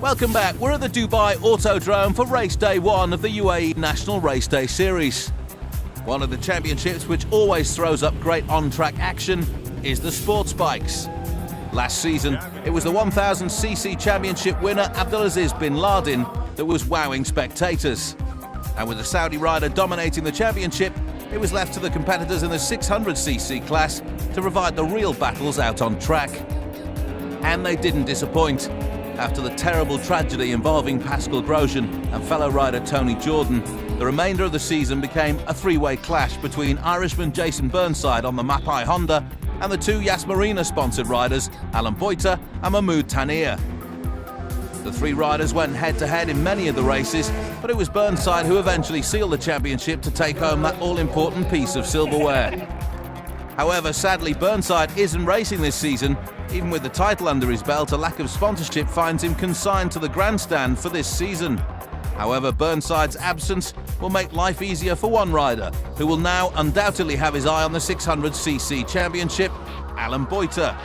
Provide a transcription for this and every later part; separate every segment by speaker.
Speaker 1: Welcome back. We're at the Dubai Autodrome for race day 1 of the UAE National Race Day Series. One of the championships which always throws up great on-track action is the Sportbikes. Last season, it was the 1000cc championship winner Abdulaziz bin Laden that was wowing spectators. And with the Saudi rider dominating the championship, it was left to the competitors in the 600cc class to provide the real battles out on track. And they didn't disappoint. After the terrible tragedy involving Pascal Grosjean and fellow rider Tony Jordan, the remainder of the season became a three-way clash between Irishman Jason Burnside on the Mapai Honda and the two Yas Marina-sponsored riders Alan Boita and Mahmoud Tanir. The three riders went head-to-head in many of the races, but it was Burnside who eventually sealed the championship to take home that all-important piece of silverware. However, sadly, Burnside isn't racing this season. Even with the title under his belt, a lack of sponsorship finds him consigned to the grandstand for this season. However, Burnside's absence will make life easier for one rider, who will now undoubtedly have his eye on the 600cc championship, Alan Boita.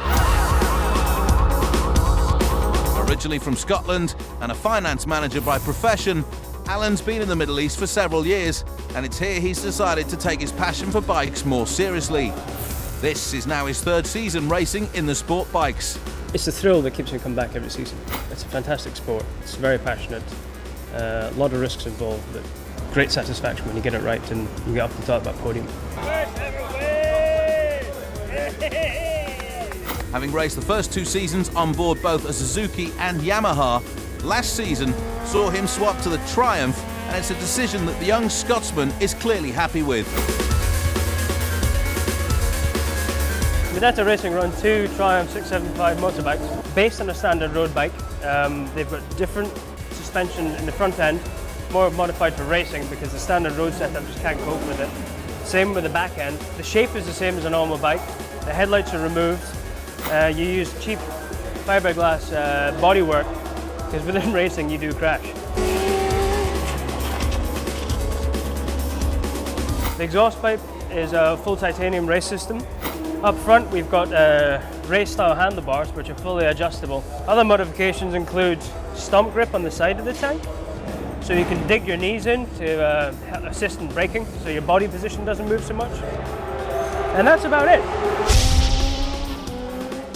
Speaker 1: Originally from Scotland and a finance manager by profession, Alan's been in the Middle East for several years, and it's here he's decided to take his passion for bikes more seriously. This is now his third season racing in the sport bikes.
Speaker 2: It's the thrill that keeps me coming back every season. It's a fantastic sport. It's very passionate. A lot of risks involved, but great satisfaction when you get it right and you get up to the top of that podium.
Speaker 1: Having raced the first 2 seasons on board both a Suzuki and Yamaha, last season saw him swap to the Triumph, and it's a decision that the young Scotsman is clearly happy with.
Speaker 2: VENDETTA Racing run 2 Triumph 675 motorbikes based on a standard road bike. They've got different suspension in the front end, more modified for racing because the standard road setup just can't cope with it. Same with the back end. The shape is the same as a normal bike. The headlights are removed. You use cheap fiberglass bodywork because within racing you do crash. The exhaust pipe is a full titanium race system. Up front we've got race style handlebars which are fully adjustable. Other modifications include stump grip on the side of the tank, so you can dig your knees in to assist in braking so your body position doesn't move so much. And that's about it.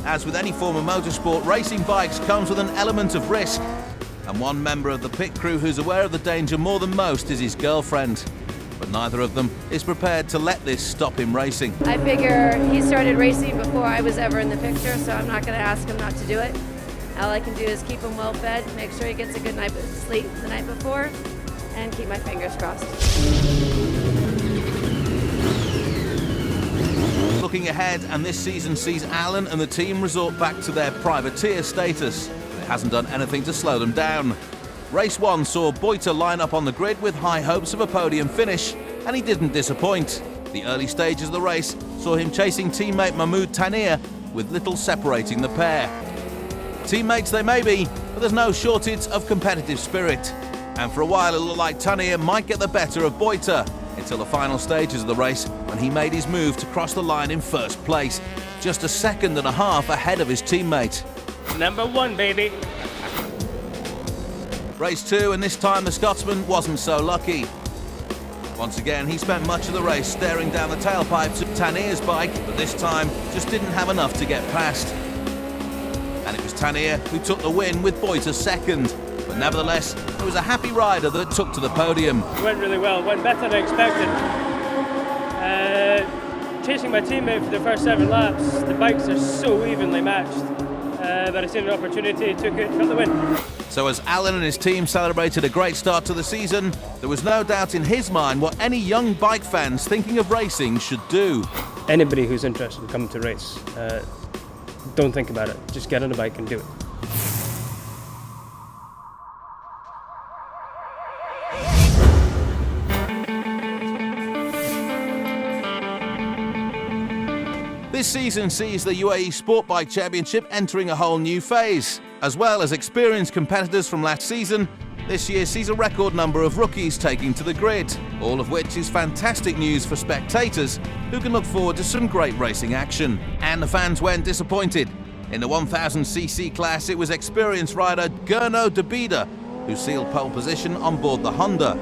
Speaker 1: As with any form of motorsport, racing bikes comes with an element of risk. And one member of the pit crew who's aware of the danger more than most is his girlfriend. But neither of them is prepared to let this stop him racing.
Speaker 3: I figure he started racing before I was ever in the picture, so I'm not going to ask him not to do it. All I can do is keep him well fed, make sure he gets a good night's sleep the night before, and keep my fingers crossed.
Speaker 1: Looking ahead, and this season sees Alan and the team resort back to their privateer status. It hasn't done anything to slow them down. Race 1 saw Boita line up on the grid with high hopes of a podium finish, and he didn't disappoint. The early stages of the race saw him chasing teammate Mahmoud Tanir, with little separating the pair. Teammates they may be, but there's no shortage of competitive spirit. And for a while it looked like Tanir might get the better of Boita, until the final stages of the race when he made his move to cross the line in first place, just a second and a half ahead of his teammate.
Speaker 2: Number 1, baby.
Speaker 1: Race 2, and this time the Scotsman wasn't so lucky. Once again, he spent much of the race staring down the tailpipes of Tanir's bike, but this time just didn't have enough to get past. And it was Tanir who took the win with Boita second. But nevertheless, it was a happy rider that took to the podium.
Speaker 2: It went really well, went better than I expected. Chasing my teammate for the first 7 laps, the bikes are so evenly matched. But I seen an opportunity, took it, got the win.
Speaker 1: So as Alan and his team celebrated a great start to the season, there was no doubt in his mind what any young bike fans thinking of racing should do.
Speaker 2: Anybody who's interested in coming to race, don't think about it, just get on a bike and do it.
Speaker 1: This season sees the UAE Sportbike Championship entering a whole new phase. As well as experienced competitors from last season, this year sees a record number of rookies taking to the grid, all of which is fantastic news for spectators who can look forward to some great racing action. And the fans weren't disappointed. In the 1000cc class, it was experienced rider Gernot Debida who sealed pole position on board the Honda.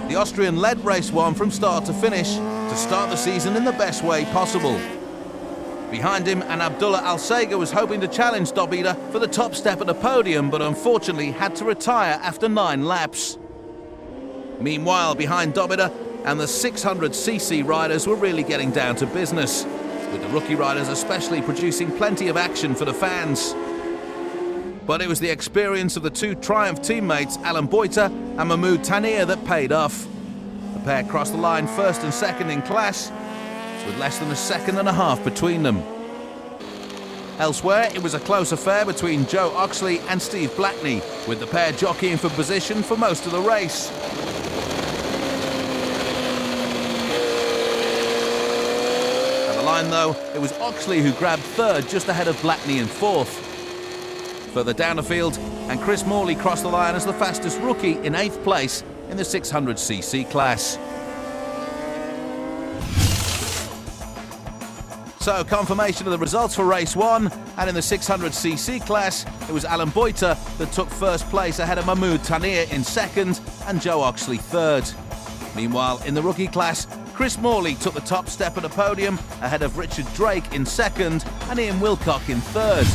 Speaker 1: The Austrian led race one from start to finish to start the season in the best way possible. Behind him, and Abdullah Al-Sega was hoping to challenge Debida for the top step at the podium, but unfortunately had to retire after 9 laps. Meanwhile, behind Debida and the 600cc riders were really getting down to business, with the rookie riders especially producing plenty of action for the fans. But it was the experience of the two Triumph teammates, Alan Boyter and Mahmoud Tanir, that paid off. The pair crossed the line first and second in class, with less than a second and a half between them. Elsewhere, it was a close affair between Joe Oxley and Steve Blackney, with the pair jockeying for position for most of the race. At the line, though, it was Oxley who grabbed third, just ahead of Blackney in fourth. Further down the field, and Chris Morley crossed the line as the fastest rookie in 8th place in the 600cc class. So, confirmation of the results for race 1, and in the 600cc class, it was Alan Boyter that took first place ahead of Mahmoud Tanir in 2nd and Joe Oxley 3rd. Meanwhile, in the rookie class, Chris Morley took the top step at the podium ahead of Richard Drake in 2nd and Ian Wilcock in 3rd.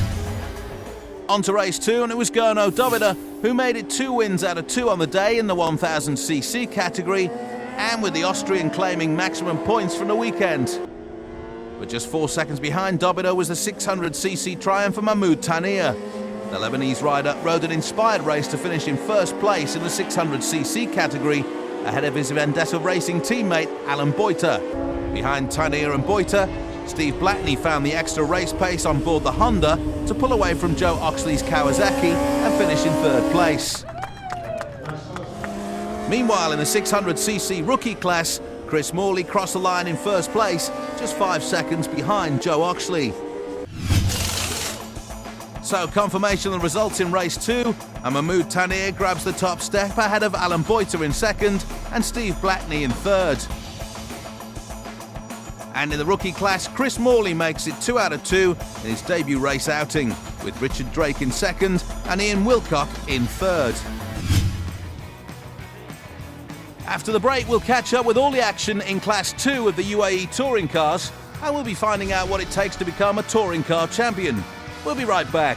Speaker 1: On to race 2, and it was Gernot Debida who made it 2 wins out of 2 on the day in the 1000cc category, and with the Austrian claiming maximum points from the weekend. But just 4 seconds behind Debida was the 600cc triumph for Mahmoud Tanir. The Lebanese rider rode an inspired race to finish in first place in the 600cc category, ahead of his Vendetta racing teammate Alan Boyter. Behind Tanir and Boyter, Steve Blackney found the extra race pace on board the Honda to pull away from Joe Oxley's Kawasaki and finish in 3rd place. Meanwhile, in the 600cc rookie class, Chris Morley crossed the line in 1st place, just 5 seconds behind Joe Oxley. So, confirmation of the results in race 2, and Mahmoud Tanir grabs the top step ahead of Alan Boyter in 2nd and Steve Blackney in 3rd. And in the rookie class, Chris Morley makes it 2 out of 2 in his debut race outing, with Richard Drake in 2nd and Ian Wilcock in 3rd. After the break, we'll catch up with all the action in Class 2 of the UAE touring cars, and we'll be finding out what it takes to become a touring car champion. We'll be right back.